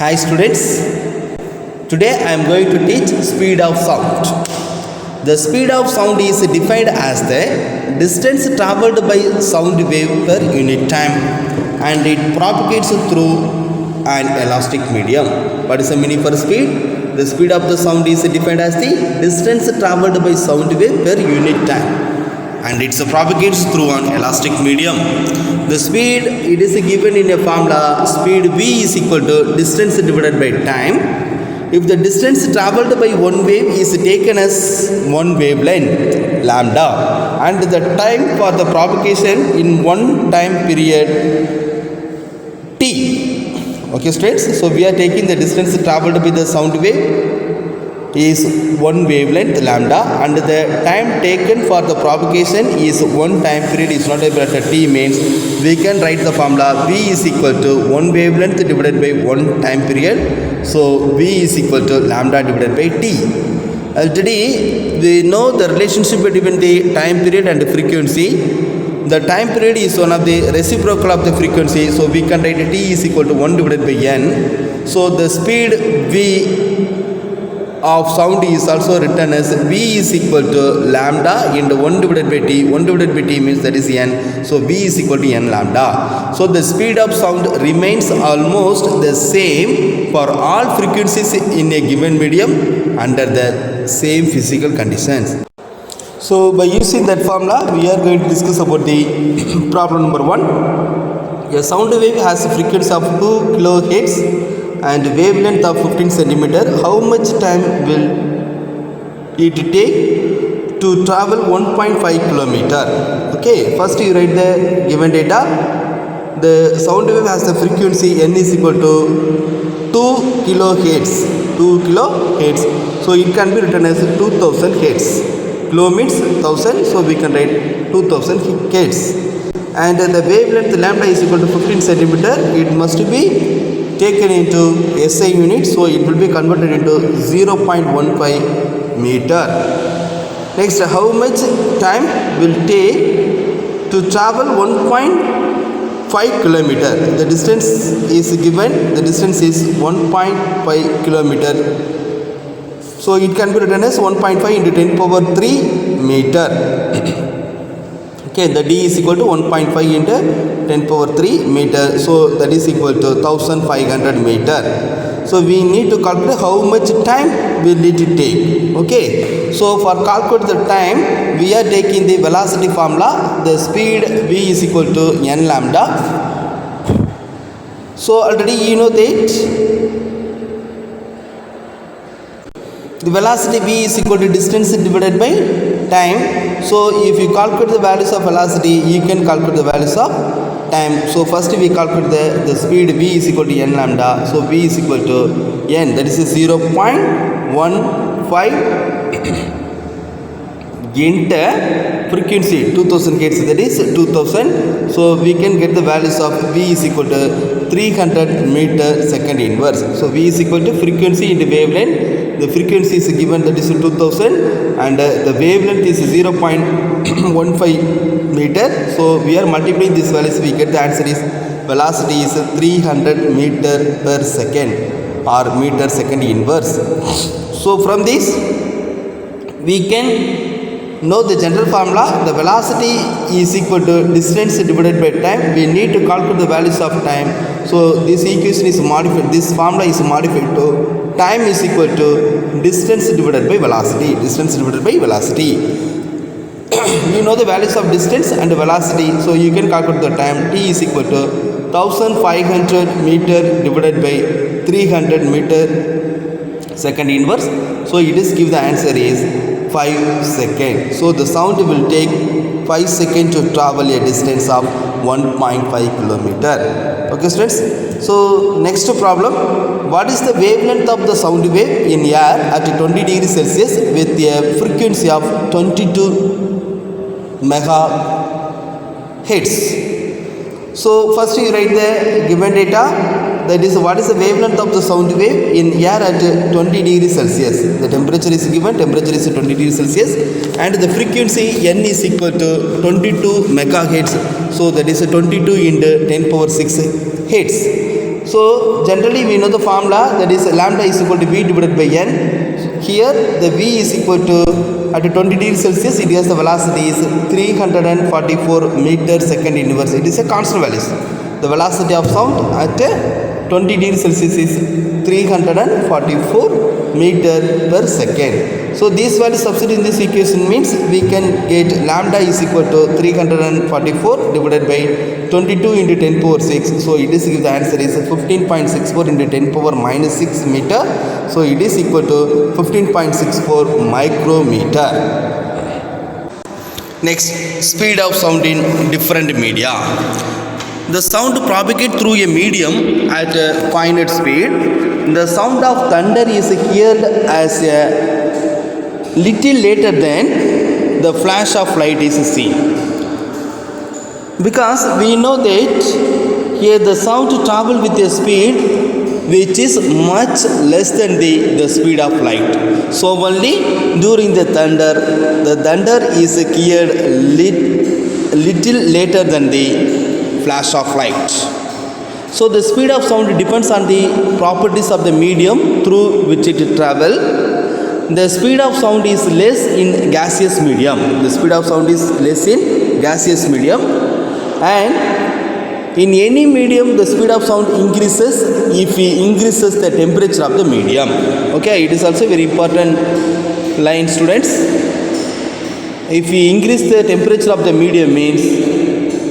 Hi students, today I am going to teach speed of sound. The speed of sound is defined as the distance traveled by sound wave per unit time and it propagates through an elastic medium. What is the meaning for speed? The speed of the sound is defined as the distance traveled by sound wave per unit time and it propagates through an elastic medium. The speed, it is given in a formula, speed v is equal to distance divided by time. If the distance traveled by one wave is taken as one wavelength, lambda, and the time for the propagation in one time period, t. Okay students, so we are taking the distance traveled by the sound wave is one wavelength lambda and the time taken for the propagation is one time period is not able to t, means we can write the formula v is equal to one wavelength divided by one time period. So v is equal to lambda divided by t. Already we know the relationship between the time period and the frequency. The time period is one of the reciprocal of the frequency, so we can write t is equal to 1 divided by n. So the speed v of sound is also written as v is equal to lambda into 1 divided by t. 1 divided by t means that is n. So v is equal to n lambda. So the speed of sound remains almost the same for all frequencies in a given medium under the same physical conditions. So by using that formula, we are going to discuss about the problem number 1. A sound wave has a frequency of 2 kilohertz and wavelength of 15 centimeter. How much time will it take to travel 1.5 kilometer? Okay, first you write the given data. The sound wave has the frequency n is equal to 2 kilohertz. 2 kilohertz. So it can be written as 2000 hertz. Kilo means 1000, so we can write 2000 hertz. And the wavelength lambda is equal to 15 centimeter. It must be taken into SI units, so it will be converted into 0.15 meter. Next, how much time will take to travel 1.5 kilometer? The distance is given, the distance is 1.5 kilometer. So it can be written as 1.5 into 10 power 3 meter. Okay, the d is equal to 1.5 into 10 power 3 meter. So that is equal to 1500 meter. So we need to calculate how much time will it take. Okay, so for calculate the time, we are taking the velocity formula. The speed v is equal to n lambda. So already you know that the velocity v is equal to distance divided by time. So if you calculate the values of velocity, you can calculate the values of time. So first we calculate the speed v is equal to n lambda. So v is equal to n, that is 0.15 into frequency 2000 hertz, that is 2000. So we can get the values of v is equal to 300 meter second inverse. So v is equal to frequency into wavelength. The frequency is given, that is 2000, and the wavelength is 0.15 meter. So we are multiplying these values, we get the answer is velocity is 300 meter per second or meter second inverse. So from this we can know the general formula. The velocity is equal to distance divided by time. We need to calculate the values of time. So this equation is modified, this formula is modified to time is equal to distance divided by velocity. Distance divided by velocity. You know the values of distance and velocity, so you can calculate the time. T is equal to 1500 meter divided by 300 meter second inverse. So it is give the answer is 5 seconds. So the sound will take 5 seconds to travel a distance of 1.5 kilometer. Okay students, so next problem, what is the wavelength of the sound wave in air at 20 degrees Celsius with a frequency of 22 megahertz? So first you write the given data, that is what is the wavelength of the sound wave in air at 20 degrees Celsius. The temperature is given, temperature is 20 degrees Celsius and the frequency n is equal to 22 megahertz. So that is 22 into 10 power 6 hertz. So generally we know the formula, that is lambda is equal to V divided by N. Here the V is equal to, at 20 degrees Celsius it has the velocity is 344 meter second inverse. It is a constant value. The velocity of sound at 20 degrees Celsius is 344 meter per second. So these values substitute in this equation means we can get lambda is equal to 344 divided by 22 into 10 power 6. So it is, the answer is 15.64 into 10 power minus 6 meter. So it is equal to 15.64 micrometer. Next, speed of sound in different media. The sound propagates through a medium at a finite speed. The sound of thunder is heard as a little later than the flash of light is seen. Because we know that here the sound travels with a speed which is much less than the speed of light. So only during the thunder is heard little later than the flash of light. So the speed of sound depends on the properties of the medium through which it travels. The speed of sound is less in gaseous medium. The speed of sound is less in gaseous medium, and in any medium the speed of sound increases if we increases the temperature of the medium. Okay, it is also very important line, students. If we increase the temperature of the medium means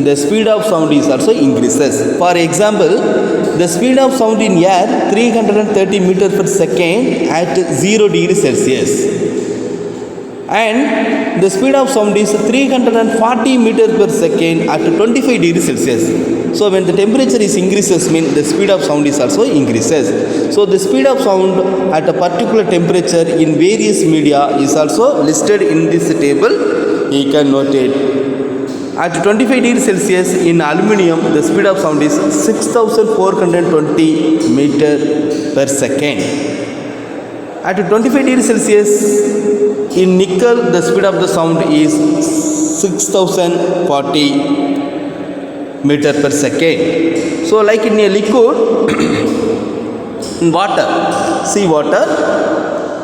the speed of sound is also increases. For example, the speed of sound in air 330 meter per second at 0 degrees Celsius, and the speed of sound is 340 meter per second at 25 degrees Celsius. So when the temperature is increases means the speed of sound is also increases. So the speed of sound at a particular temperature in various media is also listed in this table. You can note it. At 25 degrees Celsius in aluminium, the speed of sound is 6420 meter per second. At 25 degrees Celsius in nickel, the speed of the sound is 6040 meter per second. So like in a liquid, in water, sea water,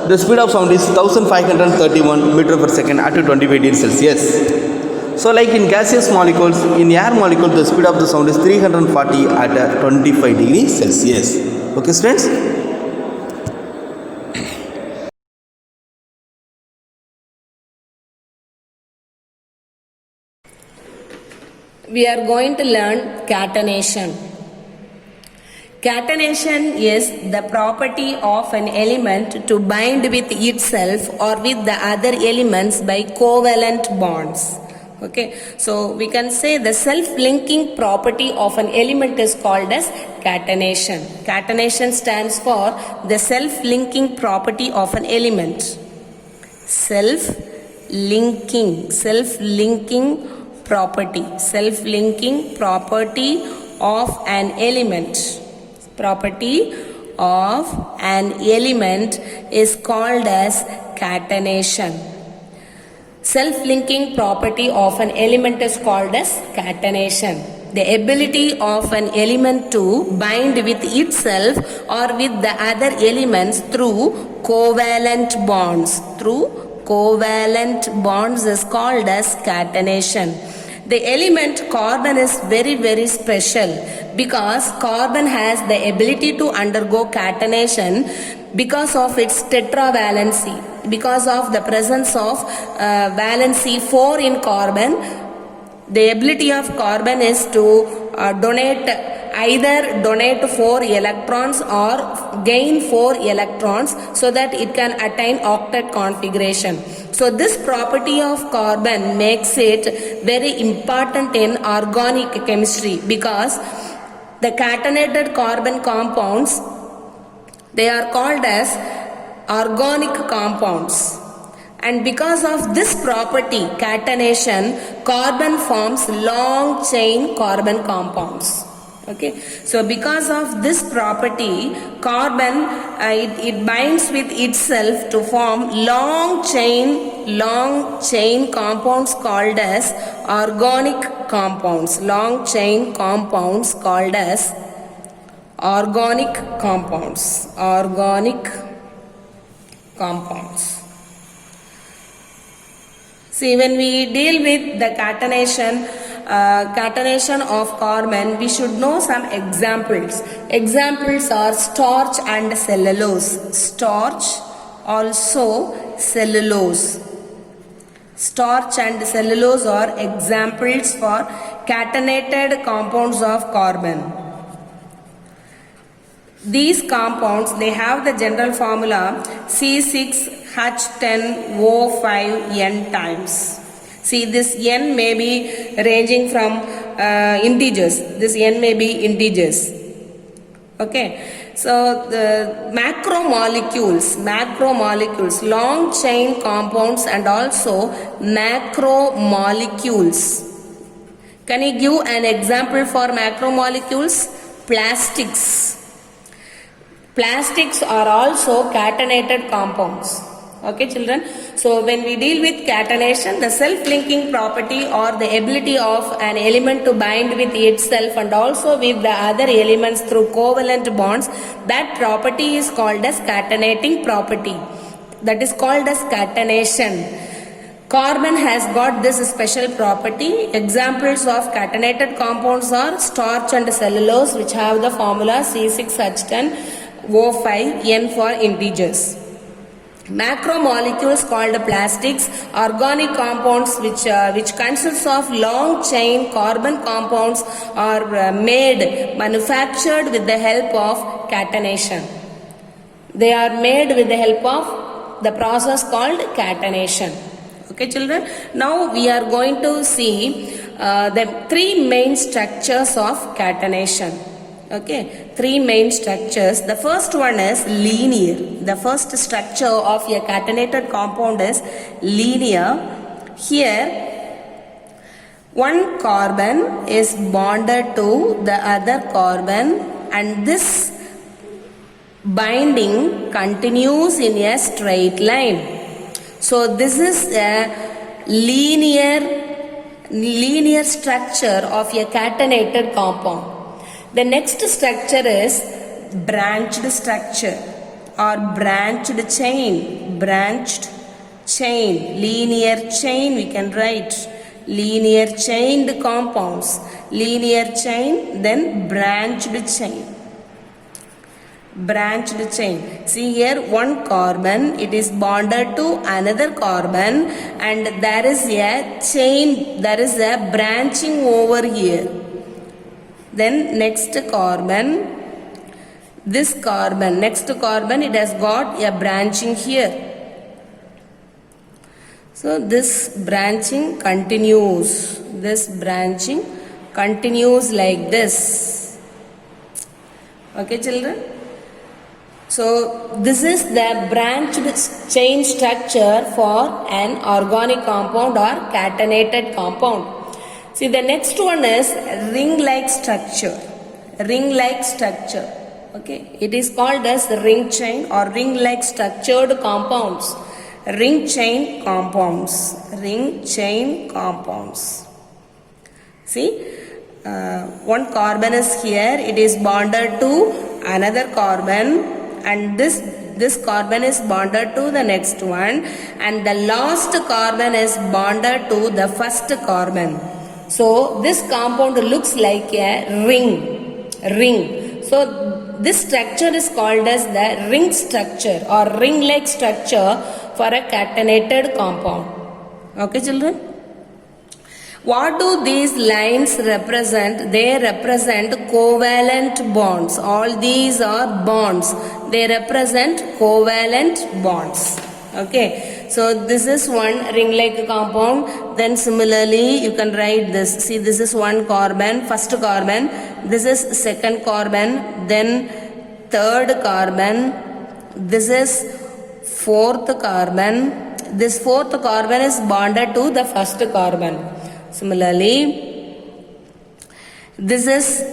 the speed of sound is 1531 meter per second at 25 degrees Celsius. So like in gaseous molecules, in air molecule, the speed of the sound is 340 at 25 degrees Celsius. Okay, students? We are going to learn catenation. Catenation is the property of an element to bind with itself or with the other elements by covalent bonds. Okay, so we can say the self-linking property of an element is called as catenation. Catenation stands for the self-linking property of an element. Self-linking property of an element. Property of an element is called as catenation. Self-linking property of an element is called as catenation. The ability of an element to bind with itself or with the other elements through covalent bonds. Is called as catenation. The element carbon is very, very special because carbon has the ability to undergo catenation because of its tetravalency. Because of the presence of valency 4 in carbon, the ability of carbon is to either donate 4 electrons or gain 4 electrons so that it can attain octet configuration. So this property of carbon makes it very important in organic chemistry because the catenated carbon compounds, they are called as organic compounds. And because of this property, catenation, carbon forms long chain carbon compounds. Okay, so because of this property, carbon it binds with itself to form long chain compounds called as organic compounds. Long chain compounds called as Organic compounds. Organic compounds. See, when we deal with the catenation of carbon, we should know some examples. Examples are starch and cellulose. Starch, also cellulose. Starch and cellulose are examples for catenated compounds of carbon. These compounds, they have the general formula C6H10O5N times. See, this N may be ranging from integers. This N may be integers. Okay. So the macromolecules, long chain compounds and also macromolecules. Can you give an example for macromolecules? Plastics. Plastics are also catenated compounds. Okay, children. So when we deal with catenation, the self-linking property or the ability of an element to bind with itself and also with the other elements through covalent bonds, that property is called as catenating property. That is called as catenation. Carbon has got this special property. Examples of catenated compounds are starch and cellulose, which have the formula C6H10O5N for integers. Macromolecules called plastics, organic compounds which consists of long chain carbon compounds are manufactured with the help of catenation. They are made with the help of the process called catenation. Okay, children. Now we are going to see the three main structures of catenation. Okay, three main structures. The first one is linear. The first structure of a catenated compound is linear. Here, one carbon is bonded to the other carbon and this binding continues in a straight line. So this is a linear structure of a catenated compound. The next structure is branched structure or branched chain. Branched chain, linear chain we can write. Linear chained compounds. Linear chain, then branched chain. Branched chain. See here, one carbon, it is bonded to another carbon and there is a chain, there is a branching over here. Then next carbon, this carbon, next carbon, it has got a branching here. So this branching continues. This branching continues like this. Okay, children. So this is the branched chain structure for an organic compound or catenated compound. See, the next one is ring-like structure. Ring-like structure. Okay, it is called as ring chain or ring-like structured compounds. Ring chain compounds. Ring chain compounds. See, one carbon is here. It is bonded to another carbon, and this carbon is bonded to the next one, and the last carbon is bonded to the first carbon. So this compound looks like a ring. So this structure is called as the ring structure or ring-like structure for a catenated compound. Okay, children. What do these lines represent? They represent covalent bonds. All these are bonds. They represent covalent bonds. Okay. So this is one ring-like compound. Then similarly you can write this. See, this is one carbon, first carbon. This is second carbon. Then third carbon. This is fourth carbon. This fourth carbon is bonded to the first carbon. Similarly, this is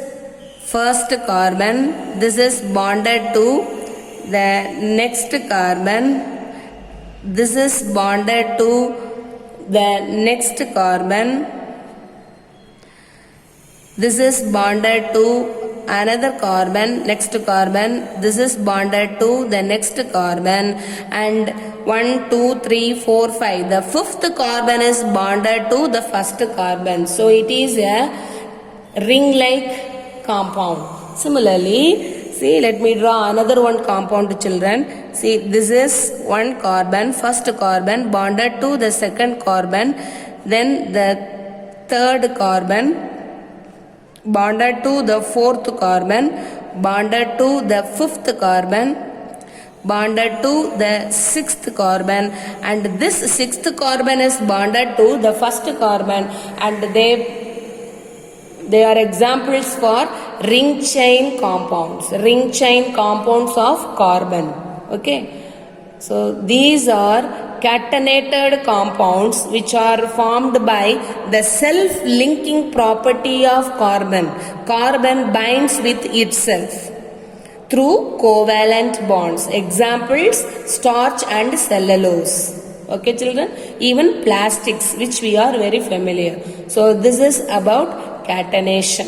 first carbon. This is bonded to the next carbon. This is bonded to the next carbon. This is bonded to another carbon, next carbon, this is bonded to the next carbon, and 1 2 3 4 5, the fifth carbon is bonded to the first carbon, so it is a ring like compound. Similarly, see, let me draw another one compound, children. See, this is one carbon, first carbon bonded to the second carbon, then the third carbon bonded to the fourth carbon, bonded to the fifth carbon, bonded to the sixth carbon, and this sixth carbon is bonded to the first carbon, and they are examples for ring chain compounds, ring chain compounds of carbon. Okay, so these are catenated compounds which are formed by the self-linking property of carbon. Carbon binds with itself through covalent bonds. Examples, starch and cellulose. Okay, children, even plastics, which we are very familiar. So this is about catenation.